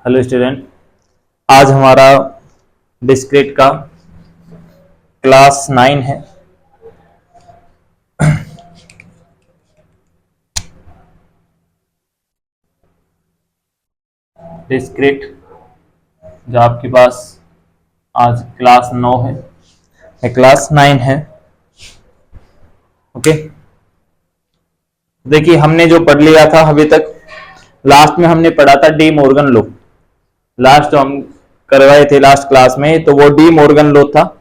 Hello student, आज हमारा discrete का क्लास 9 है। डिस्क्रीट जो आपके पास आज क्लास 9 है, क्लास 9 है। ओके, देखिए हमने जो पढ़ लिया था अभी तक, लास्ट में हमने पढ़ा था डी मॉर्गन लॉ। लास्ट जो हम करवाए थे लास्ट क्लास में, तो वो डी मॉर्गन लॉ था।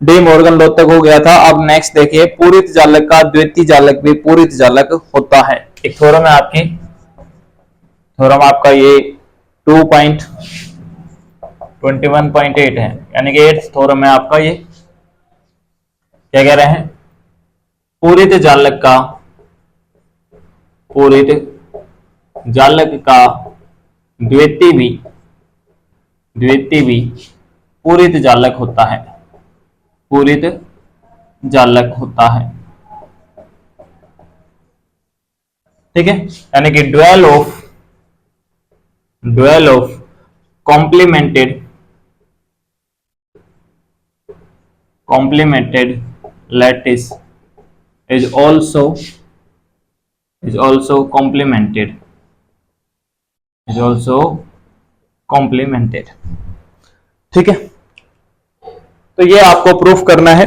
डी मॉर्गन लॉ तक हो गया था। अब नेक्स्ट देखिए, पूरित जालक का द्वितीय जालक भी पूरित जालक होता है। एक थ्योरम है आपकी, थ्योरम आपका ये 2.21.8 है, यानी कि 8th थ्योरम है आपका। ये क्या कह रहे हैं? पूरित जालक का द्वितीय भी पूरित जालक होता है। पूरित जालक होता है, ठीक है। यानी कि dual of complimented lattice is also complemented, ठीक है। तो ये आपको प्रूफ करना है,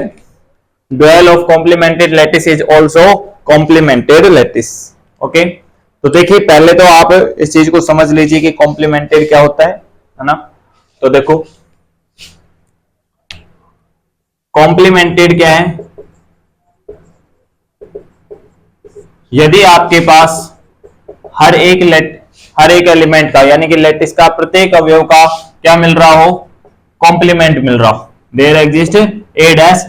dual of complimented lattice is also complimented lattice. Okay, तो देखिए पहले तो आप इस चीज को समझ लीजिए कि कॉम्प्लीमेंटेड क्या होता है ना। तो देखो कॉम्प्लीमेंटेड क्या है? यदि आपके पास हर एक एलिमेंट का, यानी कि लैटिस का प्रत्येक अवयव का क्या मिल रहा हो? कॉम्प्लीमेंट मिल रहा हो। देयर एग्जिस्ट ए डैश,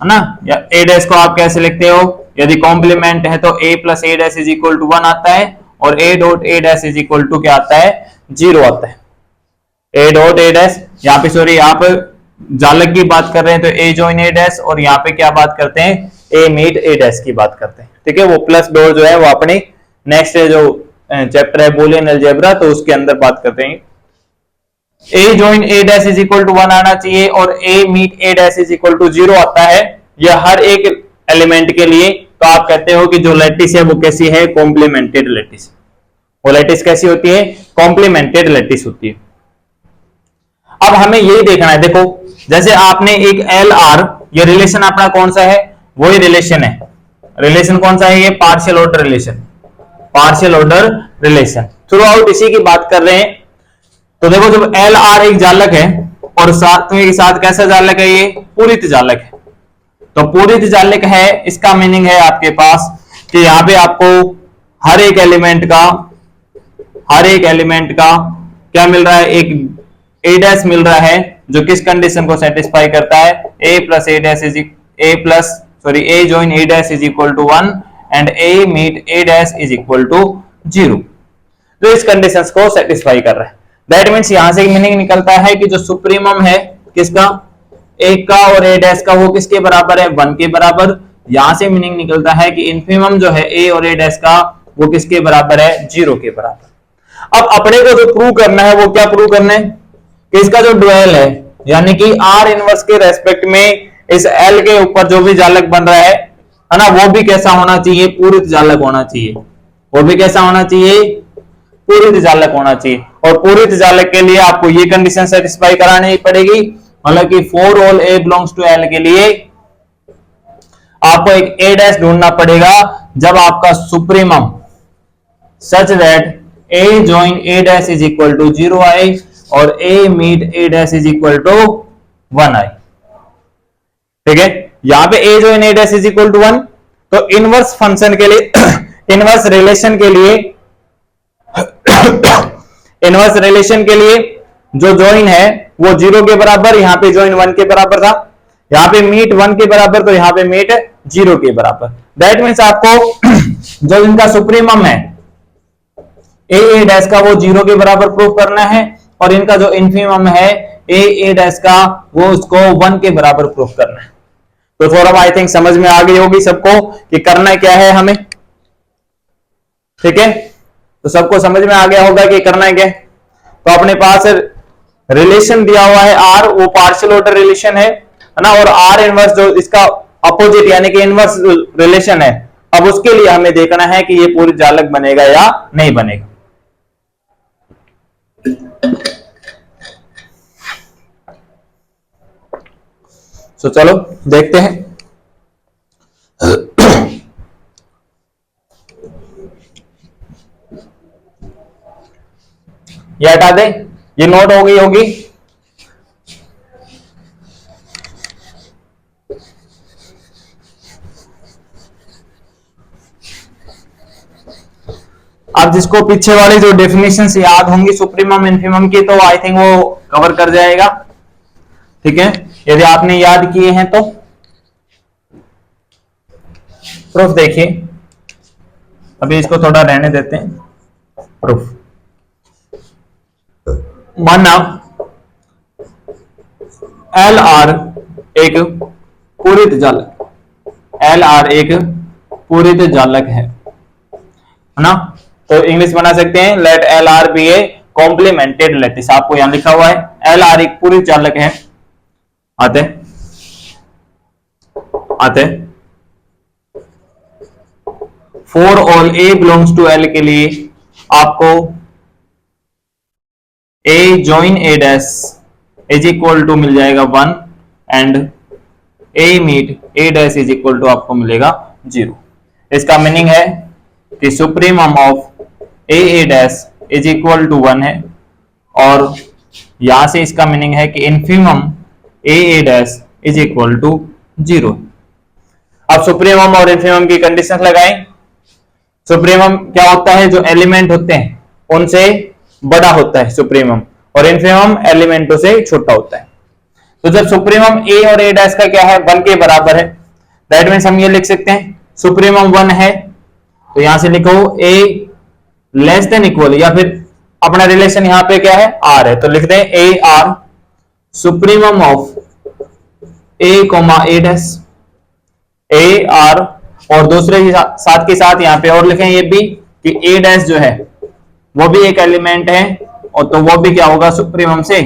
है ना। या ए डैश को आप कैसे लिखते हो? यदि कॉम्प्लीमेंट है तो a plus A dash is equal to 1 आता है, और a dot A dash is equal to क्या आता है? 0 आता है। a डॉट ए डैश, यहाँ पे सॉरी आप जालक की बात कर रहे हैं तो a जॉइन ए डैश, और यहाँ पे क्या बात करते हैं? a मीट ए डैश की बात करते हैं, ठीक है। वो प्लस डॉट जो है वो अपने नेक्स्ट जो चैप्टर है बूलियन अलजेब्रा, तो उसके अंदर बात करते हैं। a join A dash is equal to 1 आना चाहिए, और a meet A dash is equal to 0 आता है। यह हर एक एलिमेंट के लिए। तो आप कहते हो कि जो लैटिस है वो कैसी है? Complimented lattice. वो लैटिस कैसी होती है? कॉम्प्लीमेंटेड लैटिस होती है। अब हमें यही देखना है, देखो जैसे आपने एक एल आर, ये रिलेशन अपना कौन सा है? वही रिलेशन है। रिलेशन कौन सा है? ये partial order relation. Through out इसी की बात कर रहे हैं। तो देखो जब एल आर एक जालक है, और साथ में साथ कैसा जालक है? ये पूरित जालक है। तो पूरित जालक है, इसका मीनिंग है आपके पास कि यहां पे आपको हर एक एलिमेंट का क्या मिल रहा है? एक ए डैश मिल रहा है, जो किस कंडीशन को सेटिस्फाई करता है? A plus A dash is a join A dash is equal to 1 and a meet A dash is equal to 0। तो इस कंडीशंस को सेटिस्फाई कर रहा है। दैट मींस यहां से मीनिंग निकलता है कि जो सुप्रीमम है किसका? एक का, और ए डैश का, वो किसके बराबर है? 1 के बराबर। यहां से मीनिंग निकलता है कि इन्फीमम जो है ए और ए डैश का, वो किसके बराबर है? 0 के बराबर। अब अपने को जो प्रूव करना है वो क्या प्रूव करना है? कि इसका जो ड्यूअल है, यानी कि आर इनवर्स के रेस्पेक्ट में इस एल के ऊपर जो भी जालक बन रहा है ना, वो भी कैसा होना चाहिए? पूरित जालक होना चाहिए। वो भी कैसा होना चाहिए? पूरित जालक होना चाहिए। और पूरित जालक के लिए आपको ये कंडीशन सेटिस्फाई करानी पड़ेगी, मतलब कि for all A belongs to L के लिए आपको एक ए डैश ढूंढना पड़ेगा, जब आपका supremum such that a join A dash is equal to 0 आए, और a meet A dash is equal to 1 आए, ठीक है। यहां पे a join A dash is equal to 1, तो इनवर्स फंक्शन के लिए इनवर्स रिलेशन के लिए जो जॉइन है वो 0 के बराबर, यहां पे जॉइन 1 के बराबर था, यहां पे मीट 1 के बराबर, तो यहां पे मीट 0 के बराबर। दैट मींस आपको जो इनका सुप्रीमम है ए डैश का, वो 0 के बराबर प्रूव करना है, और इनका जो इन्फीमम है ए डैश का, वो उसको 1 के बराबर प्रूव करना है। तो थोड़ा आई थिंक समझ में आ गई होगी सबको कि करना क्या है हमें, ठीक है। तो सबको समझ में आ गया होगा कि करना है क्या। तो अपने पास रिलेशन दिया हुआ है आर, वो पार्शियल ऑर्डर रिलेशन है ना, और आर इनवर्स जो इसका अपोजिट यानी कि इनवर्स रिलेशन है, अब उसके लिए हमें देखना है कि ये पूरी जालक बनेगा या नहीं बनेगा। तो चलो देखते हैं। ये हटा दे, ये नोट हो गई होगी। अब जिसको पीछे वाली जो डेफिनेशन से याद होंगी सुप्रीमम इन्फीमम की, तो आई थिंक वो कवर कर जाएगा। ठीक है, यदि आपने याद किए हैं तो प्रूफ देखिए, अभी इसको थोड़ा रहने देते हैं। प्रूफ माना एल आर एक पूरित जालक, एल आर एक पूरित जालक है ना, तो इंग्लिश बना सकते हैं लेट एल आर बी ए कॉम्प्लीमेंटेड लैटिस। आपको यहां लिखा हुआ है एल आर एक पूरित जालक है। आते आते for all A belongs to L के लिए आपको a join A dash is equal to मिल जाएगा 1 and a meet A dash is equal to आपको मिलेगा 0। इसका मीनिंग है कि supremum of a dash is equal to 1 है, और यहां से इसका मीनिंग है कि infimum a dash is equal to 0। अब सुप्रीमम और इन्फीमम की कंडीशन लगाएं। सुप्रीमम क्या होता है, जो एलिमेंट होते हैं उनसे बड़ा होता है सुप्रीमम, और इन्फीमम एलिमेंटों से छोटा होता है। तो जब सुप्रीमम ए और ए डैश का क्या है 1 के बराबर है, दैट मीन्स हम ये लिख सकते हैं सुप्रीमम 1 है, तो यहां से लिखो ए लेस देन इक्वल, या फिर अपना रिलेशन यहां पे क्या है आर है, तो लिख दें A R supremum of A comma A dash, A R, और दूसरे साथ के साथ यहां पे और लिखें ये भी कि ए डैश जो है वो भी एक एलिमेंट है, और तो वो भी क्या होगा सुप्रीमम से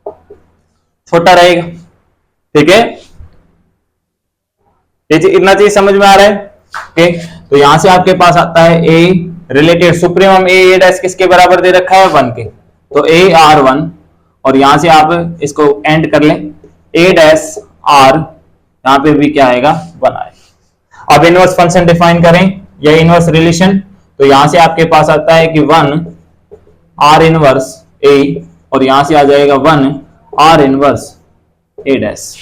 छोटा रहेगा। ठीक है, इतना चीज समझ में आ रहा है। ओके, तो यहां से आपके पास आता है a related supremum A dash किसके बराबर दे रखा है 1 के, तो ए आर 1, और यहां से आप इसको एंड कर लें ए डैश आर, यहां पे भी क्या आएगा 1 आएगा। अब इनवर्स फंक्शन डिफाइन करें या इनवर्स रिलेशन, तो यहां से आपके पास आता है कि 1 आर इनवर्स ए, और यहां से आ जाएगा 1 आर इनवर्स ए डैश।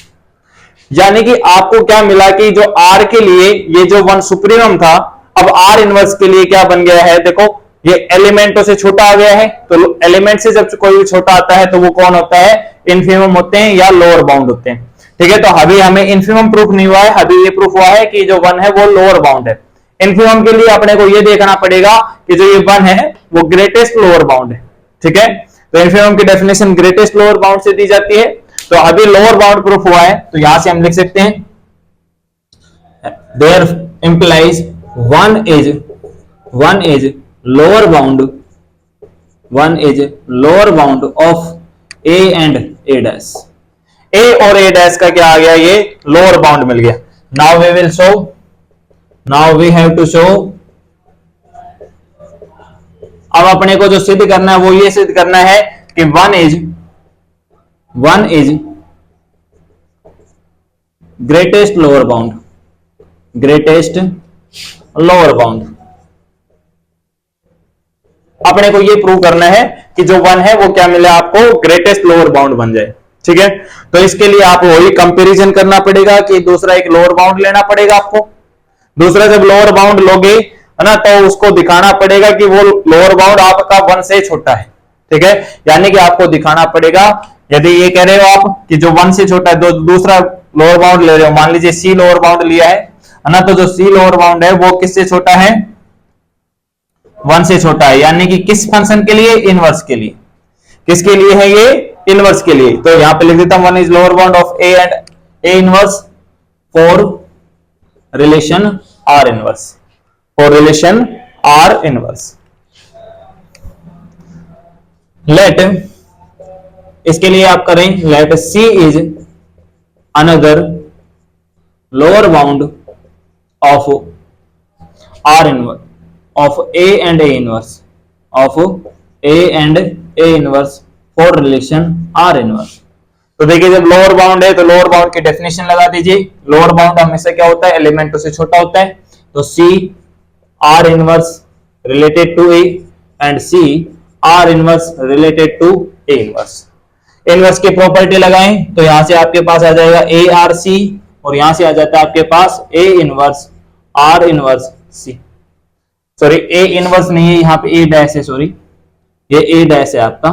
यानी कि आपको क्या मिला कि जो आर के लिए ये जो 1 सुप्रीमम था, अब आर इनवर्स के लिए क्या बन गया है, देखो ये एलिमेंटों से छोटा आ गया है, तो एलिमेंट से जब कोई भी छोटा आता है तो वो कौन होता है, इन्फीमम होते हैं या लोअर बाउंड होते हैं। ठीक है, तो अभी हमें इन्फीमम प्रूफ नहीं हुआ है, अभी ये प्रूफ हुआ है कि जो 1 है वो लोअर बाउंड है। इन्फीमम के लिए अपने को ये देखना पड़ेगा कि जो ये 1 है वो ग्रेटेस्ट लोअर बाउंड है। ठीक है, तो इन्फीमम की डेफिनेशन ग्रेटेस्ट लोअर बाउंड से दी जाती है, तो अभी लोअर बाउंड प्रूफ हुआ है, तो यहां से हम लिख सकते हैं there implies 1 is lower bound, 1 is lower bound of A and A dash. A और ए डैश का क्या आ गया, ये लोअर बाउंड मिल गया। Now we will show, now we have to show, अब अपने को जो सिद्ध करना है वो ये सिद्ध करना है कि 1 is greatest lower bound, greatest lower bound. अपने को ये प्रूव करना है कि जो 1 है वो क्या मिले आपको, ग्रेटेस्ट लोअर बाउंड बन जाए। ठीक है, तो इसके लिए आप वही कंपैरिजन करना पड़ेगा कि दूसरा एक लोअर बाउंड लेना पड़ेगा आपको। दूसरा जब लोअर बाउंड लोगे है ना, तो उसको दिखाना पड़ेगा कि वो लोअर बाउंड आपका 1 से छोटा है। ठीक है, यानी कि आपको दिखाना पड़ेगा, यदि ये कह रहे हो आप कि जो 1 से छोटा है, दूसरा लोअर बाउंड ले रहे हो, मान लीजिए सी लोअर बाउंड लिया है ना, तो जो सी लोअर बाउंड है वो किससे छोटा है, 1 से छोटा है, यानी कि किस फंक्शन के लिए, इनवर्स के लिए। किसके लिए है ये, इनवर्स के लिए। तो यहां पे लिख देता हूं 1 is lower bound of A and A inverse for relation R inverse, for relation R inverse. Let, इसके लिए आप करें let C is another lower bound of R inverse of A and A inverse of A and A inverse for relation R inverse. तो देखिए जब lower bound है तो lower bound की डेफिनेशन लगा दीजिए। लोअर बाउंड हमेशा क्या होता है, एलिमेंटों से छोटा होता है। तो C R inverse related to A and C R inverse related to A inverse. Inverse की प्रॉपर्टी लगाएं तो यहां से आपके पास आ जाएगा ए आर सी और यहां से आ जाता है आपके पास a inverse R inverse C. Sorry a inverse नहीं है, यहाँ पे ए डैश है, सॉरी ये ए डैश है आपका,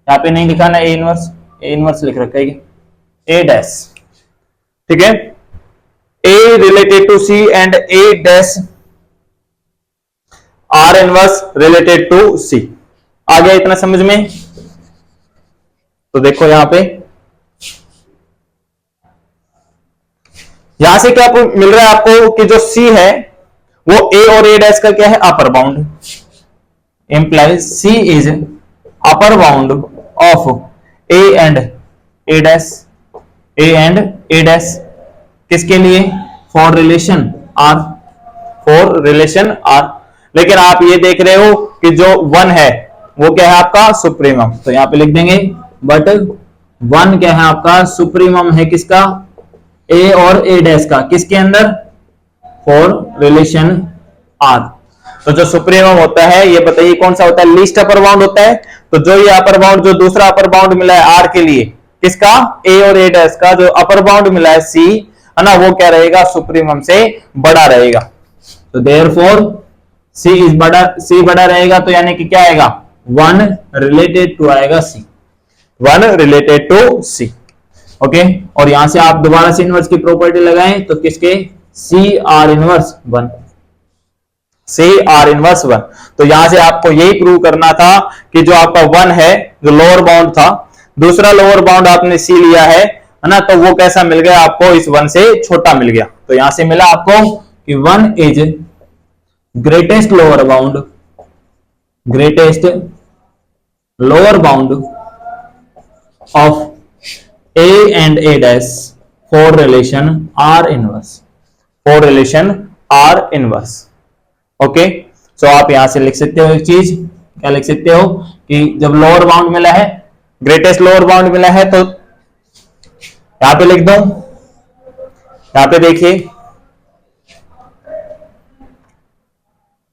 यहाँ पे नहीं लिखा ना ए इनवर्स, ए इनवर्स लिख रखा है ए डैश, ठीक है। A related to C and A dash R inverse related to C. आ गया इतना समझ में? तो देखो यहां पे यहां से क्या मिल रहा है आपको कि जो सी है वो ए और ए डैश का क्या है, upper bound, implies C is upper bound of A and A dash, A and A dash किसके लिए, for relation R, for relation R. लेकिन आप ये देख रहे हो कि जो वन है वो क्या है आपका सुप्रीमम, तो यहां पे लिख देंगे बट वन क्या है आपका सुप्रीमम है किसका, ए और ए डैश का, किसके अंदर, फॉर रिलेशन आर। तो जो सुप्रीमम होता है ये बताइए कौन सा होता है, लीस्ट अपर बाउंड होता है। तो जो ये अपर बाउंड, जो दूसरा अपर बाउंड मिला है आर के लिए, किसका, ए और ए डैश का, जो अपर बाउंड मिला है सी है ना, वो क्या रहेगा, सुप्रीमम से बड़ा रहेगा। तो देयरफॉर सी इज बड़ा, सी बड़ा रहेगा तो यानी कि क्या आएगा, वन रिलेटेड टू आएगा C, one related to C, okay. और यहां से आप दोबारा से इनवर्स की प्रॉपर्टी लगाएं तो किसके, C R inverse one, C R inverse one. तो यहां से आपको यही प्रूव करना था कि जो आपका वन है जो लोअर बाउंड था, दूसरा लोअर बाउंड आपने सी लिया है ना, तो वो कैसा मिल गया आपको, इस वन से छोटा मिल गया। तो यहां से मिला आपको कि one is greatest lower bound, greatest lower bound of A and A dash for relation R inverse, for relation R inverse, okay. So आप यहां से लिख सकते हो एक चीज, क्या लिख सकते हो कि जब लोअर बाउंड मिला है, ग्रेटेस्ट लोअर बाउंड मिला है, तो यहां पे लिख दो, यहां पे देखिए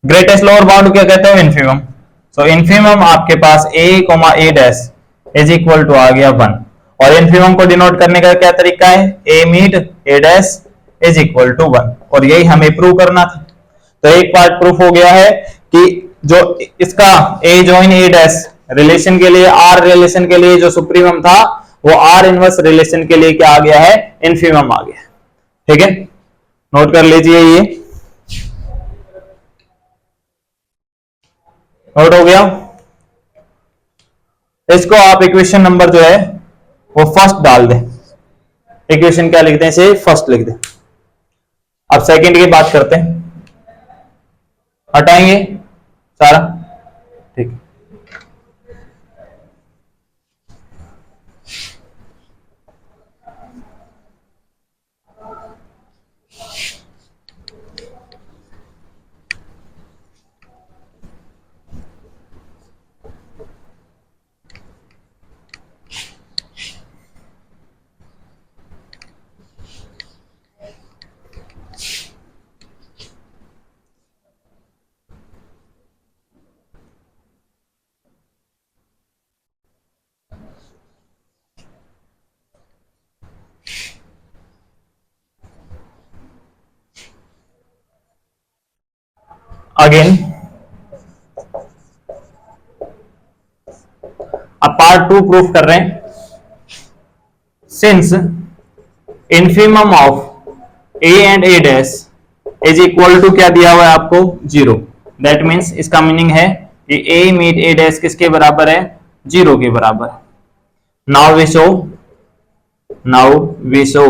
ग्रेटेस्ट लोअर बाउंड क्या कहते हैं, इन्फीमम। सो इन्फीमम आपके पास a, a dash is equal to आ गया वन, और इन्फीमम को डिनोट करने का क्या तरीका है, a meet A dash is equal to one, और यही हमें प्रूव करना था। तो एक पार्ट प्रूफ हो गया है कि जो इसका a join A dash relation के लिए, आर रिलेशन के लिए जो सुप्रीमम था वो आर इनवर्स रिलेशन के लिए क्या आ गया है, इन्फीमम आ गया, ठीक है। नोट कर लीजिए, ये नोट हो गया। इसको आप इक्वेशन नंबर जो है वो फर्स्ट डाल दें, इक्वेशन क्या लिखते हैं इसे, फर्स्ट लिख दें। अब सेकंड की बात करते हैं, हटाएंगे सारा, ठीक। अगेन अब पार्ट टू प्रूफ कर रहे हैं। Since infimum of A and A dash is equal to क्या दिया हुआ है आपको, जीरो, दैट मीन्स इसका मीनिंग है कि ए मीट ए डैश किसके बराबर है, जीरो के बराबर। Now we show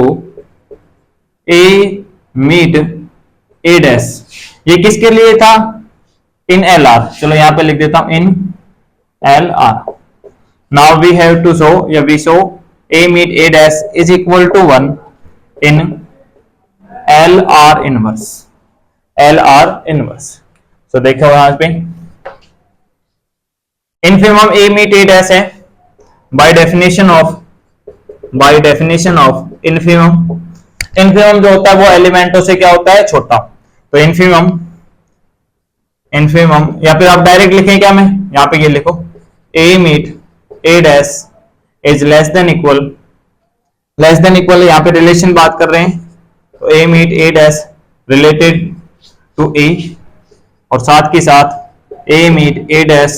A meet A dash, ये किसके लिए था, इन एल आर, चलो यहां पे लिख देता हूं in L R, now we have to show या we show a meet a dash is equal to 1 in LR inverse, LR inverse. so देखो यहाँ पे infimum a meet a dash है by definition of infimum, infimum जो होता है वो एलिमेंटों से क्या होता है, छोटा। तो इनफिमम या फिर आप डायरेक्ट लिखें क्या, मैं यहाँ पे ये लिखो a meet a dash is less than equal, यहाँ पे रिलेशन बात कर रहे हैं, तो a meet a dash related to a, और साथ के साथ a meet a dash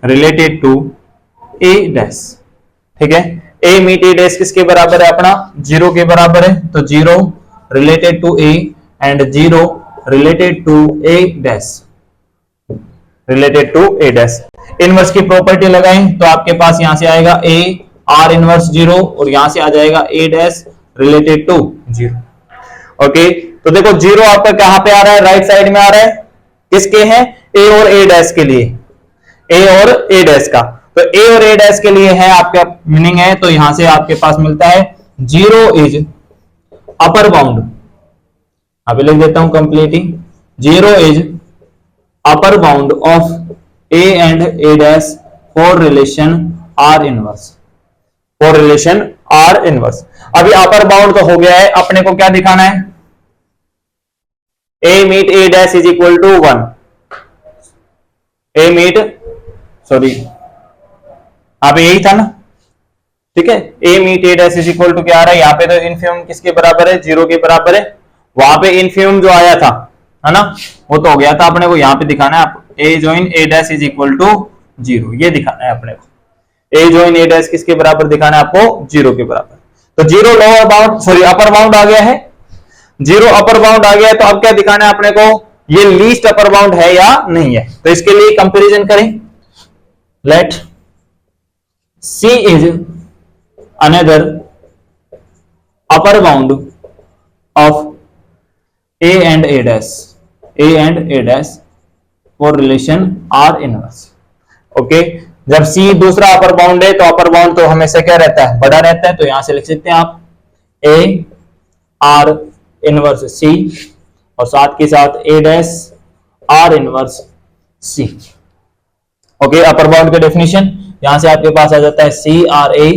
related to a dash, ठीक है। a meet a dash किसके बराबर है अपना, 0 के बराबर है, तो 0 related to a and 0 related to a dash, related to a dash। Inverse की प्रॉपर्टी लगाएं तो आपके पास यहां से आएगा a r इनवर्स 0 और यहां से आ जाएगा a dash related to 0। Okay, तो देखो 0 आपका कहां पे आ रहा है, राइट साइड में आ रहा है, किसके हैं, a और a dash के लिए, a और a dash का। तो a और a dash के लिए है आपका मीनिंग है, तो यहां से आपके पास मिलता है 0 इज अपर बाउंड, अभी लिख देता हूं completely, 0 is upper bound of a and a dash for relation R inverse, for relation R inverse। अभी upper bound तो हो गया है, अपने को क्या दिखाना है, a meet a dash is equal to 1, a meet sorry अब यही था ना, ठीक है, a meet a dash is equal to क्या आ रहा है, यहाँ पे तो इनफिमम किसके बराबर है, 0 के बराबर है, वहां पे इनफिमम जो आया था है ना, वो तो हो गया था, अपने को यहाँ पे दिखाना है आप a join a dash is equal to 0, ये दिखाना है अपने को, a join a dash किसके बराबर दिखाना है आपको, 0 के बराबर। तो 0 lower bound sorry upper bound आ गया है, 0 अपर बाउंड आ गया है, तो अब क्या दिखाना है अपने को, ये लीस्ट अपर बाउंड है या नहीं है। तो इसके लिए कंपैरिजन करें, late c is another upper bound of a and a dash for relation R inverse। Okay, जब C दूसरा अपर बाउंड है तो अपर बाउंड तो हमेशा क्या रहता है, बड़ा रहता है, तो यहां से लिख सकते हैं आप A R इनवर्स C और साथ के साथ A dash R inverse C। Okay, upper bound का डेफिनेशन यहां से आपके पास आ जाता है C R A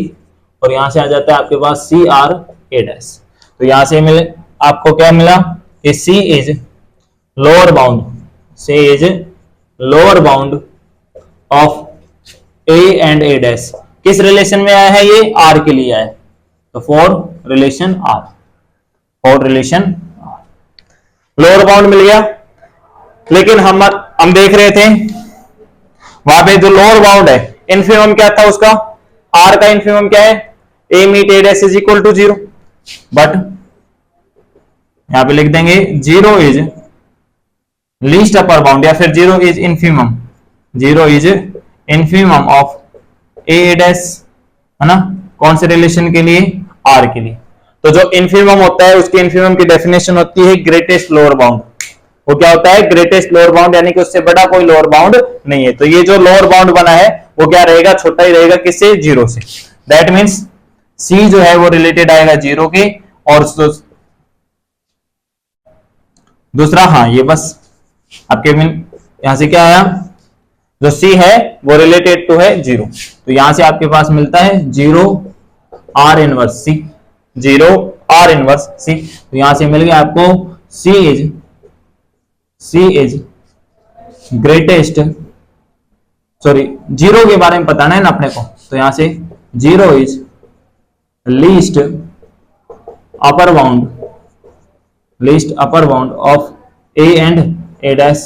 और यहां से आ जाता है आपके पास C R A डैश। तो यहां से मिले आपको क्या मिला, C is lower bound, C is lower bound of A and A dash, किस रिलेशन में आया है, ये R के लिए आया है, तो for relation R, for relation R lower bound मिल गया। लेकिन हम देख रहे थे वहां पे जो लोअर बाउंड है इनफिमम क्या था उसका, R का इनफिमम क्या है, A meet A dash is equal to 0, but यहां पे लिख देंगे 0 इज लीस्ट अपर बाउंड या फिर 0 is infimum, 0 is infimum of a dash, है ना, कौन से रिलेशन के लिए, आर के लिए। तो जो इनफिमम होता है उसकी इनफिमम की डेफिनेशन होती है ग्रेटेस्ट लोअर बाउंड, वो क्या होता है, ग्रेटेस्ट लोअर बाउंड, यानी कि उससे बड़ा कोई लोअर बाउंड नहीं है। तो ये जो लोअर बाउंड बना है वो क्या रहेगा, छोटा ही रहेगा, किससे, 0 से। दैट मीन्स सी जो है वो रिलेटेड आएगा 0 के, और दूसरा हाँ ये बस आपके यहां से क्या आया, जो C है वो रिलेटेड टू है 0, तो यहां से आपके पास मिलता है 0 R inverse C, 0 R inverse C। तो यहां से मिल गया आपको C इज ग्रेटेस्ट, सॉरी 0 के बारे में बताना है ना अपने को, तो यहां से 0 is least upper bound, least upper bound of A and A dash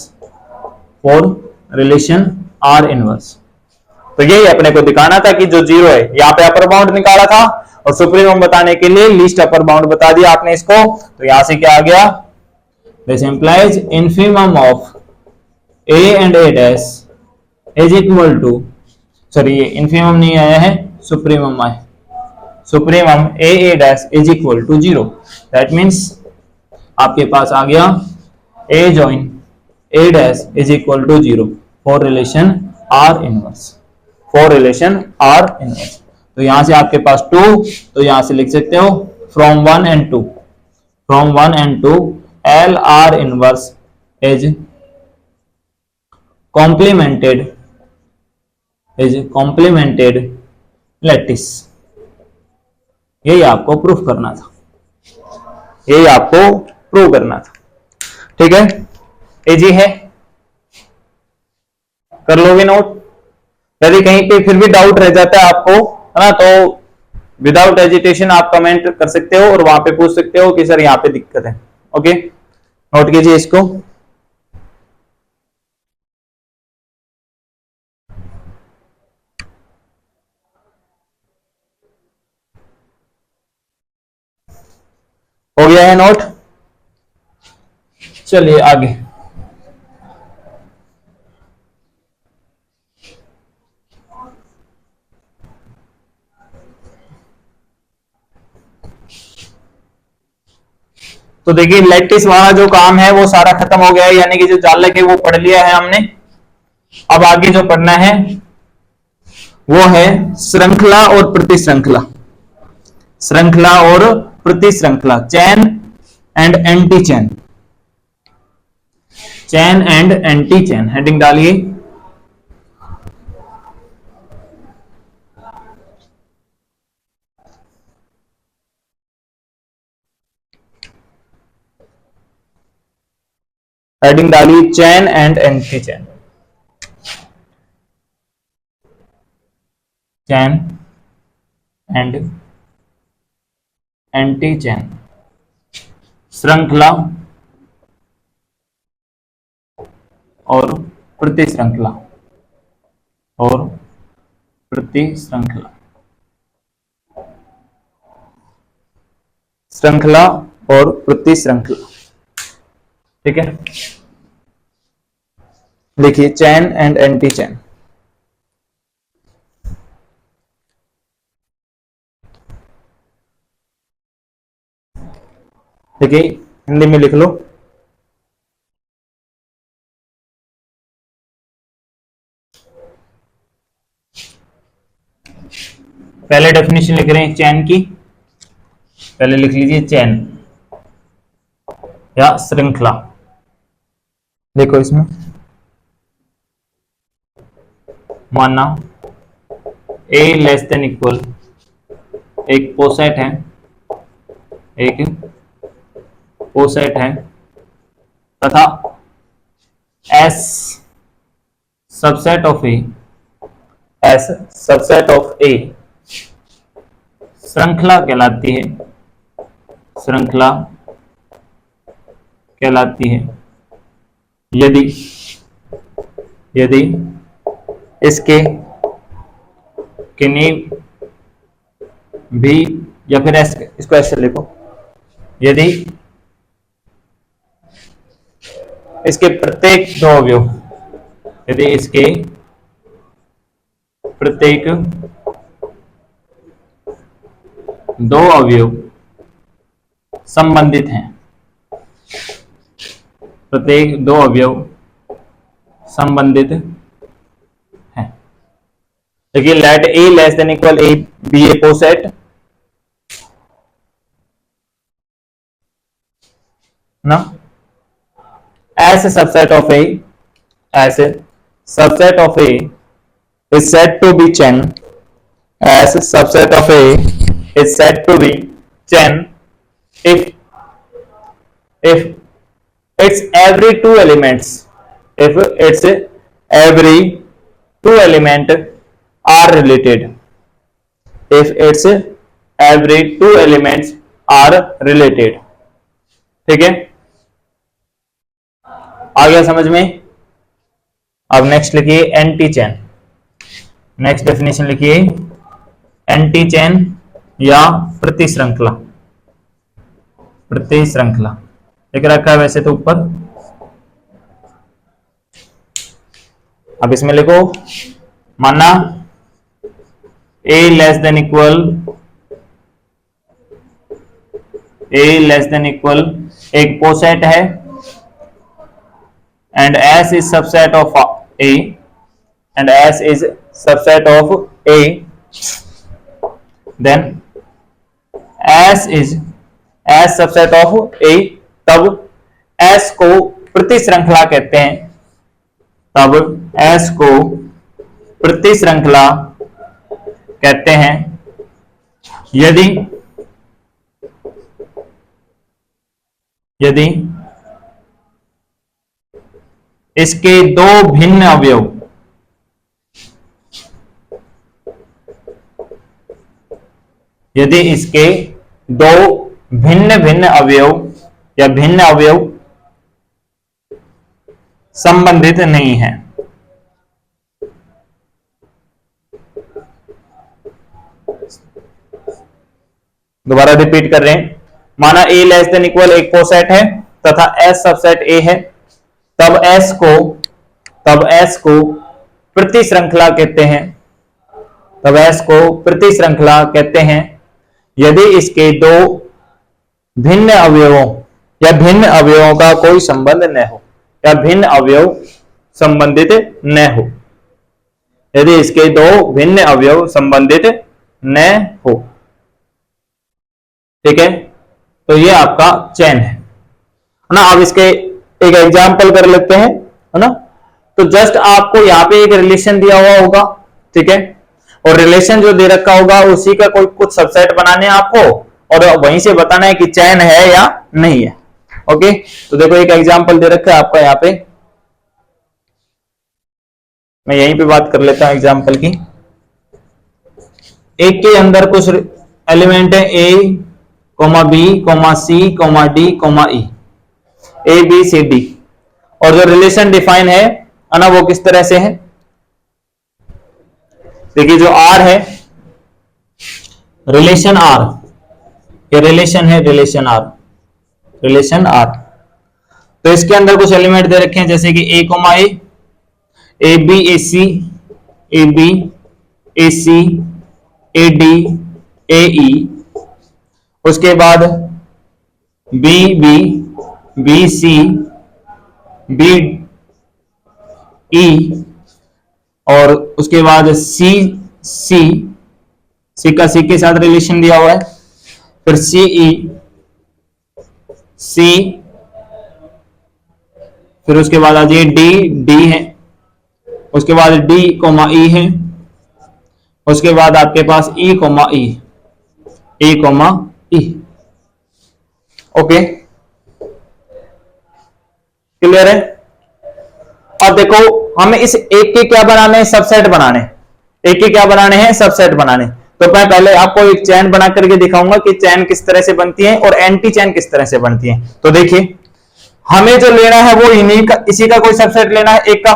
for relation R inverse. तो यही अपने को दिखाना था कि जो 0 है यहाँ पे अपर बाउंड निकाला था और सुप्रीमम बताने के लिए लीस्ट अपर बाउंड बता दिया आपने इसको। तो यहां से क्या आ गया, this implies infimum of A and A dash is equal to, sorry ये इनफिमम नहीं आया है, सुप्रीमम आया, supremum A dash is equal to 0। That means आपके पास आ गया A join A dash is equal to 0 for relation R inverse, for relation R inverse. तो यहां से आपके पास 2, तो यहां से लिख सकते हो from 1 and 2, from 1 and 2 L R inverse is complimented lattice. यही आपको प्रूफ करना था, यही आपको प्रूव करना था। ठीक है, इजी है, कर लोगे नोट। यदि कहीं पे फिर भी डाउट रह जाता है आपको, है ना, तो विदाउट एजिटेशन आप कमेंट कर सकते हो और वहां पे पूछ सकते हो कि सर यहाँ पे दिक्कत है। ओके, नोट कीजिए इसको। हो गया है नोट, चलिए आगे। तो देखिए लैटिस वाला जो काम है वो सारा खत्म हो गया है, यानी कि जो जालक है वो पढ़ लिया है हमने। अब आगे जो पढ़ना है वो है श्रृंखला और प्रतिश्रृंखला, श्रृंखला और प्रतिश्रृंखला, chain and anti chain, chain and anti chain. Heading डालिए। हेडिंग डालिए chain and anti chain, chain and anti chain, श्रृंखला और प्रतिश्रृंखला, और प्रतिश्रृंखला, श्रृंखला और प्रतिश्रृंखला। ठीक है, देखिए चैन एंड एंटी चैन। देखिए हिंदी में लिख लो। पहले डेफिनेशन लिख रहे हैं चैन की, पहले लिख लीजिए चैन या श्रृंखला। देखो इसमें माना ए लेस देन इक्वल एक पोसेट है, एक पोसेट है तथा S subset of A, S subset of A श्रृंखला कहलाती है, श्रृंखला कहलाती है यदि, यदि इसके किन्हीं भी, या फिर इसको ऐसे लिखो, यदि इसके प्रत्येक दो अवयव, यदि इसके प्रत्येक दो अवयव संबंधित हैं, प्रत्येक दो अवयव संबंधित हैं। देखिए let A less than equal A be a poset ना, as a subset of A, as a subset of A is said to be chain, as a subset of A is said to be chain if its every two elements, if its every two element are related, if its every two elements are related। ठीक है, आ गया समझ में। अब next लिखिए anti चैन, next definition लिखिए anti चैन या प्रतिश्रृंखला, प्रतिश्रृंखला लिख रखा है वैसे तो ऊपर। अब इसमें लिखो माना ए लेस देन इक्वल, ए लेस देन इक्वल एक पोसेट है and S is subset of A, and S is subset of A, then S is S subset of A, तब S को प्रति श्रृंखला कहते हैं, तब S को प्रति श्रृंखला कहते हैं यदि इसके दो भिन्न अवयव यदि इसके दो भिन्न भिन्न अवयव या भिन्न अवयव संबंधित नहीं है। दोबारा रिपीट कर रहे हैं, माना A लेस देन इक्वल एक कोसेट है तथा S सबसेट A है, तब S को प्रति श्रृंखला कहते हैं, तब S को प्रति श्रृंखला कहते हैं यदि इसके दो भिन्न अवयवों या भिन्न अवयवों का कोई संबंध न हो या भिन्न अवयव संबंधित न हो, यदि इसके दो भिन्न अवयव संबंधित न हो। ठीक है, तो ये आपका चेन है ना। अब इसके एक एग्जांपल कर लेते हैं, है ना। तो जस्ट आपको यहाँ पे एक रिलेशन दिया हुआ होगा, ठीक है, और रिलेशन जो दे रखा होगा उसी का कोई कुछ सबसेट बनाने हैं आपको और वहीं से बताना है कि चेन है या नहीं है। ओके, तो देखो एक एग्जांपल दे रखा है आपका यहाँ पे, मैं यहीं पे बात कर लेता हूं एग्जांपल की। एक के अंदर कुछ एलिमेंट है A, B, C, D, E, A B C D, और जो रिलेशन डिफाइन है ना वो किस तरह से है, देखिए जो R है रिलेशन R, ये रिलेशन है रिलेशन R, तो इसके अंदर कुछ एलिमेंट दे रखे हैं जैसे कि A, A B AC, AB AC, AD AE, उसके बाद BB BC BE, और उसके बाद C का C के साथ रिलेशन दिया हुआ है, फिर CE C, फिर उसके बाद आ जाइए D है, उसके बाद D, E है, उसके बाद आपके पास E, E। ओके, क्लियर है। और देखो हमें इस एक के क्या बनाने हैं, सबसेट बनाने, एक के क्या बनाने हैं, सबसेट बनाने। तो मैं पहले आपको एक चैन बना करके दिखाऊंगा कि चैन किस तरह से बनती है और एंटी चैन किस तरह से बनती है। तो देखिए हमें जो लेना है वो इसी का कोई सबसेट लेना है एक का,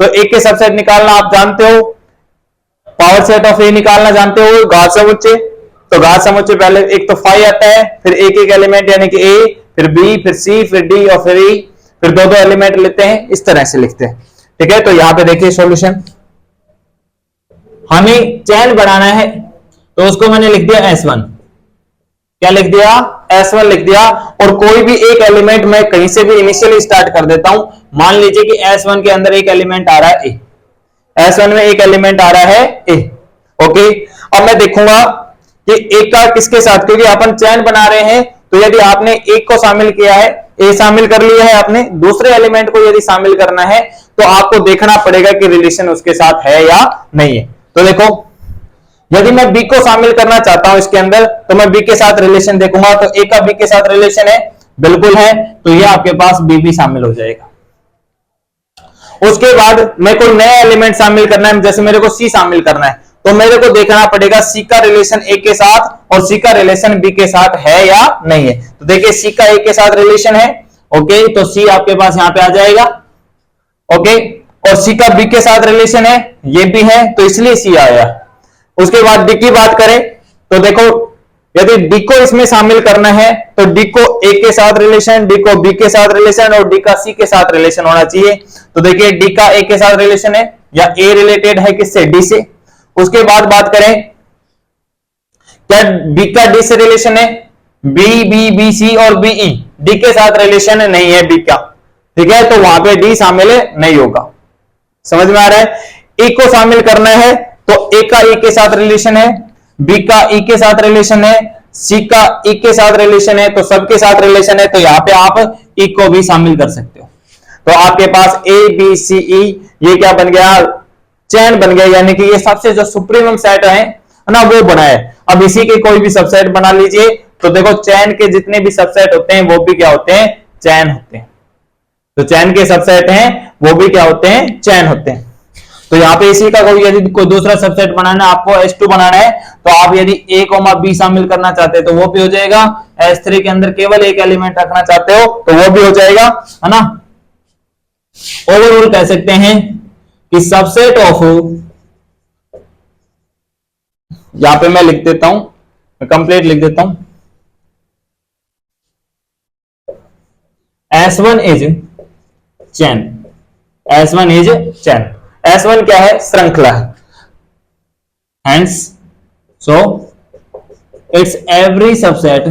तो एक के सबसेट निकालना आप जानते हो, पावर सेट ऑफ ए निकालना जानते हो, घात समुच्चय। तो घात समुच्चय पहले एक तो फाई आता है, फिर एक एक एलिमेंट यानी कि ए, फिर बी, फिर सी, फिर डी और फिर ई, फिर दो दो एलिमेंट लेते हैं, इस तरह से लिखते हैं। ठीक है, तो यहां पे देखिए सॉल्यूशन, हमें चैन बनाना है तो उसको मैंने लिख दिया S1। क्या लिख दिया, S1 लिख दिया, और कोई भी एक एलिमेंट मैं कहीं से भी इनिशियली स्टार्ट कर देता हूं। मान लीजिए कि S1 के अंदर एक एलिमेंट आ रहा है ए, S1 में एक एलिमेंट आ रहा है ए। ओके, अब मैं देखूंगा कि एक का किसके साथ, क्योंकि अपन चैन बना रहे हैं, तो यदि आपने एक को शामिल किया है, ए शामिल कर लिया है आपने, दूसरे एलिमेंट को यदि शामिल करना है तो आपको देखना पड़ेगा कि रिलेशन उसके साथ है या नहीं है। तो देखो यदि मैं बी को शामिल करना चाहता हूं इसके अंदर, तो मैं बी के साथ रिलेशन देखूंगा, तो ए का बी के साथ रिलेशन है, बिल्कुल है, तो ये आपके पास बी भी शामिल हो जाएगा। उसके बाद मेरे को नया एलिमेंट शामिल करना है, जैसे मेरे को सी शामिल करना है, तो मेरे को देखना पड़ेगा सी का रिलेशन ए के साथ और सी का रिलेशन बी के साथ है या नहीं है। तो देखिए सी का ए के साथ रिलेशन है, ओके, तो सी आपके पास यहां पे आ जाएगा, ओके, और सी का बी के साथ रिलेशन है, ये भी है, तो इसलिए सी आया। उसके बाद डी की बात करें तो देखो यदि डी को इसमें शामिल करना है तो डी को ए के साथ रिलेशन, डी को बी के साथ रिलेशन और डी का सी के साथ रिलेशन होना चाहिए। तो देखिए डी का ए के साथ रिलेशन है या ए रिलेटेड है किससे, डी से। उसके बाद बात करें क्या बी का डी से रिलेशन है, बी बी बी सी और बी ई डी के साथ रिलेशन नहीं है बी का, ठीक है, तो वहां पे डी शामिल नहीं होगा। समझ में आ रहा है। E को शामिल करना है तो A का E के साथ रिलेशन है, B का E के साथ रिलेशन है, C का E के साथ रिलेशन है, तो सबके साथ रिलेशन है, तो यहां पे आप E को भी शामिल कर सकते हो। तो आपके पास A B C E ये क्या बन गया, चैन बन गया, यानी कि ये सबसे जो सुप्रीमम सेट है ना वो बना है। अब इसी के कोई भी सबसेट बना लीजिए, तो देखो चैन के जितने भी सबसेट होते हैं वो भी क्या होते हैं, चैन होते हैं। तो चैन के सबसेट हैं वो भी क्या होते हैं, चैन होते हैं। तो यहाँ पे इसी का कोई यदि कोई दूसरा सबसेट बनाना है, आपको S2 बनाना है, तो आप यदि A, B शामिल करना चाहते हैं तो वो भी हो जाएगा। S3 के अंदर केवल एक एलिमेंट रखना चाहते हो तो वो भी हो जाएगा, है ना। ओवरऑल कह सकते हैं कि सबसेट ऑफ, यहां पे मैं लिख देता हूं, मैं कंप्लीट लिख देता हूं, S1 is chain, S1 is chain. S1 क्या है, श्रृंखला है, hence so it's every subset,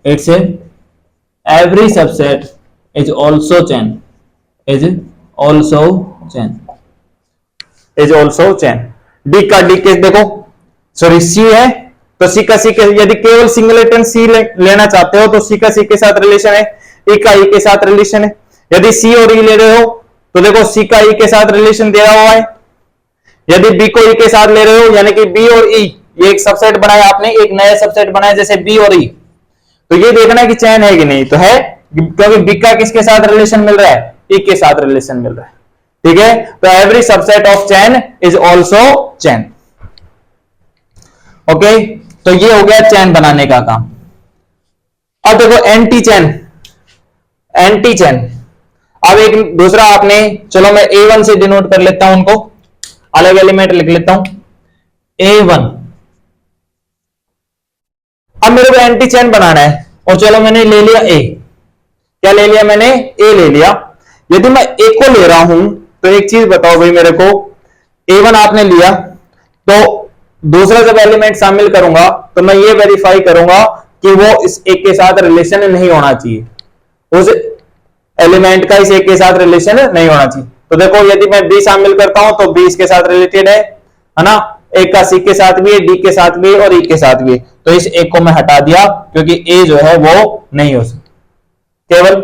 it's every subset is also chain, is also chain, is also chain. D का डी केस देखो, सॉरी सी है तो सी का सी के, यदि केवल सिंगलेटन सी लेना चाहते हो तो सी का सी के साथ रिलेशन है, ई का ई के साथ रिलेशन है। यदि सी और ई ले रहे हो तो देखो सी का ई के साथ रिलेशन दिया हुआ है। यदि बी को ई के साथ ले रहे हो, यानी कि बी और ई ये एक सबसेट बनाया आपने, एक नया सबसेट बनाया जैसे बी और ई, तो ये देखना है कि चैन है कि नहीं, तो है, क्योंकि बी का किसके साथ रिलेशन मिल रहा है, ई के साथ रिलेशन मिल रहा है। ठीक है, तो every subset of chain is also chain. Okay, तो ये हो गया चैन बनाने का काम। अब देखो एंटी चैन, एंटी चैन। अब एक दूसरा आपने, चलो मैं A1 से डिनोट कर लेता हूं उनको, अलग एलिमेंट लिख लेता हूं A1। अब मेरे को एंटी चैन बनाना है और चलो मैंने ले लिया A, क्या ले लिया मैंने, A ले लिया। यदि मैं A को ले रहा हूं तो एक चीज बताओ भाई मेरे को, A1 आपने लिया तो दूसरा जब एलिमेंट शामिल करूंगा तो मैं ये वेरीफाई करूंगा कि वो इस एक के साथ रिलेशन नहीं होना चाहिए, उस एलिमेंट का इस एक के साथ रिलेशन नहीं होना चाहिए। तो देखो यदि मैं B शामिल करता हूं तो B इसके साथ रिलेटेड है ना, एक का C के साथ भी है, D के साथ भी है और E के साथ भी है, तो इस एक को मैं हटा दिया क्योंकि A जो है वो नहीं हो सकता। केवल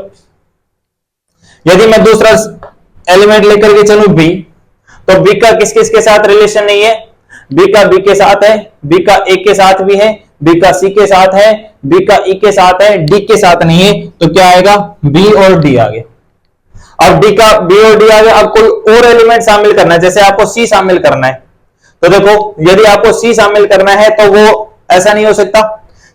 यदि मैं दूसरा एलिमेंट लेकर के चलूं B, तो B का किस किस के साथ रिलेशन नहीं है, B का B के साथ है, B का A के साथ भी है, B का C के साथ है, B का E के साथ है, D के साथ नहीं है, तो क्या आएगा, B और D आ गया। अब D का B और D आ गया। अब कोई और एलिमेंट शामिल करना है, जैसे आपको C शामिल करना है, तो देखो यदि आपको C शामिल करना है तो वो ऐसा नहीं हो सकता।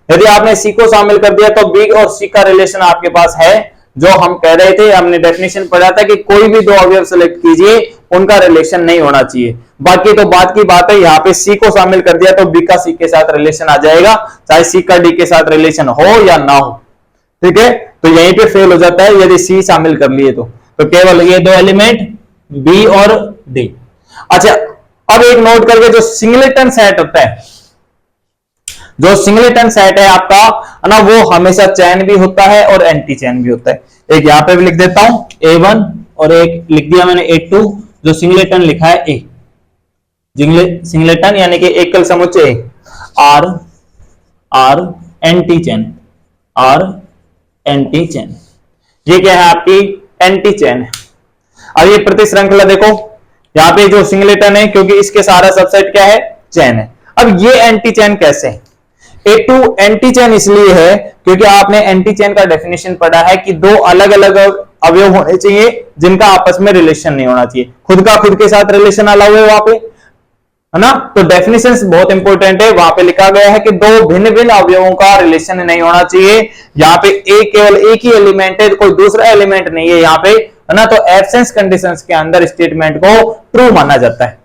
यदि आपने C को शामिल कर दिया तो B और C का रिलेशन आपके पास है, जो हम कह रहे थे, हमने डेफिनेशन पढ़ा था कि कोई भी दो अवयव सेलेक्ट कीजिए उनका रिलेशन नहीं होना चाहिए। बाकी तो बात की बात है, यहाँ पे C को शामिल कर दिया तो B का C के साथ रिलेशन आ जाएगा, चाहे C का D के साथ रिलेशन हो या ना हो। ठीक है, तो यहीं पे फेल हो जाता है यदि C शामिल कर लिए तो केवल ये दो एलिमेंट B और D। अच्छा, अब एक नोट करके, जो सिंगलेटन सेट होता है, जो सिंगलेटन सेट है आपका ना, वो हमेशा चैन भी होता है और एंटी चैन भी होता है। एक यहां पे भी लिख देता हूं A1 और एक लिख दिया मैंने A2, जो सिंगलेटन लिखा है A, सिंगलेटन यानी कि एकल समुच्चय R are anti chain, R anti chain, ये क्या है आपकी एंटी चैन है। अब ये प्रति श्रृंखला देखो, यहां पे जो सिंगलेटन है क्योंकि इसके सारा सबसेट क्या है, चैन है। अब ये एंटी चैन कैसे है, A2 एंटी चैन इसलिए है क्योंकि आपने एंटी चैन का डेफिनेशन पढ़ा है कि दो अलग अलग अवयव होने चाहिए जिनका आपस में रिलेशन नहीं होना चाहिए। खुद का खुद के साथ रिलेशन अलाउ है वहां पे, है ना, तो डेफिनेशंस बहुत इंपॉर्टेंट है। वहां पे लिखा गया है कि दो भिन्न भिन्न अवयवों का रिलेशन नहीं होना चाहिए। यहाँ पे एक केवल एक ही एलिमेंट है, कोई दूसरा एलिमेंट नहीं है यहाँ पे, है ना, तो एब्सेंस कंडीशंस के अंदर स्टेटमेंट को ट्रू माना जाता है।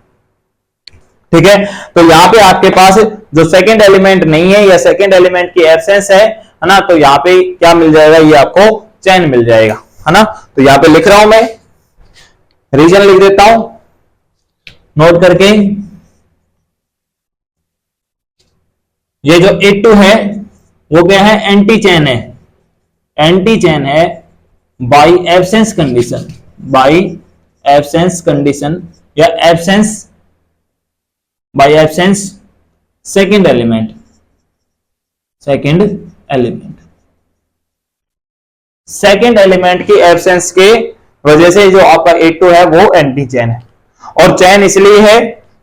ठीक है, तो यहाँ पे आपके पास जो सेकंड एलिमेंट नहीं है या सेकंड एलिमेंट की एब्सेंस है ना, तो यहाँ पे क्या मिल जाएगा, ये आपको चैन मिल जाएगा, है ना। तो यहाँ पे लिख रहा हूं मैं, रीजन लिख देता हूं नोट करके। ये जो A2 है वो क्या है, एंटी चैन है, एंटी चैन है by absence condition, by absence condition या absence by absence second element second element की एब्सेंस के वजह से जो आपका A2 है वो एंटी चेन है। और चेन इसलिए है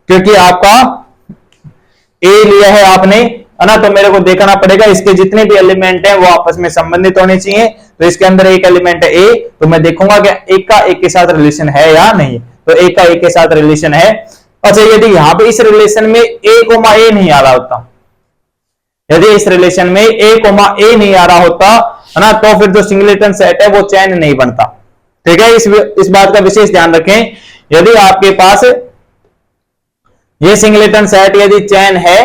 क्योंकि आपका ए लिया है आपने, है ना, तो मेरे को देखना पड़ेगा इसके जितने भी एलिमेंट हैं वो आपस में संबंधित होने चाहिए। तो इसके अंदर एक एलिमेंट है ए, तो मैं देखूंगा कि एक का एक के साथ रिलेशन है या नहीं, तो एक का एक के साथ रिलेशन है। अच्छा, यदि यहां पे इस रिलेशन में ए कोमा ए नहीं आ रहा होता, यदि इस रिलेशन में ए कोमा ए नहीं आ रहा होता, है ना, तो फिर जो सिंगलेटन सेट है वो चैन नहीं बनता। ठीक है, इस बात का विशेष ध्यान रखें। यदि आपके पास ये सिंगलेटन सेट यदि चैन है,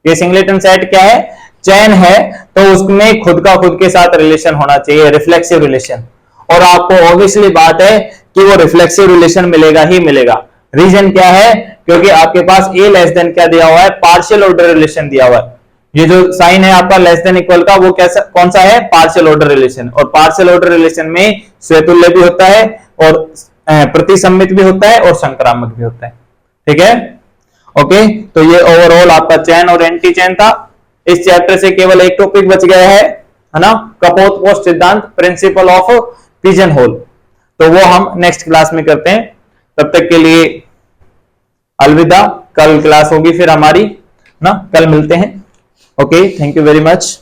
ये सिंगलेटन सेट क्या है, चैन है, तो उसमें खुद का खुद के साथ रिलेशन होना चाहिए, रिफ्लेक्सिव रिलेशन। और आपको ऑब्वियसली बात है कि वो रिफ्लेक्सिव रिलेशन मिलेगा ही मिलेगा। रीजन क्या है, क्योंकि आपके पास ए लेस देन क्या दिया हुआ है, पार्शियल ऑर्डर रिलेशन दिया हुआ है। ये जो साइन है आपका लेस देन इक्वल का, वो कैसा कौन सा है, पार्शियल ऑर्डर रिलेशन। और पार्शियल ऑर्डर रिलेशन में स्वतुल्य भी होता है और प्रतिसम्मित भी होता है और संक्रामक भी होता है। ठीक है, ओके। तो ये ओवरऑल आपका चैन और एंटी चैन था। इस चैप्टर से केवल एक टॉपिक बच गया है ना, कपोत-पोस्ट सिद्धांत, प्रिंसिपल ऑफ पिजन होल। तो वो हम नेक्स्ट क्लास में करते हैं। तब तक के लिए अलविदा। कल क्लास होगी फिर हमारी ना, कल मिलते हैं। Okay, thank you very much.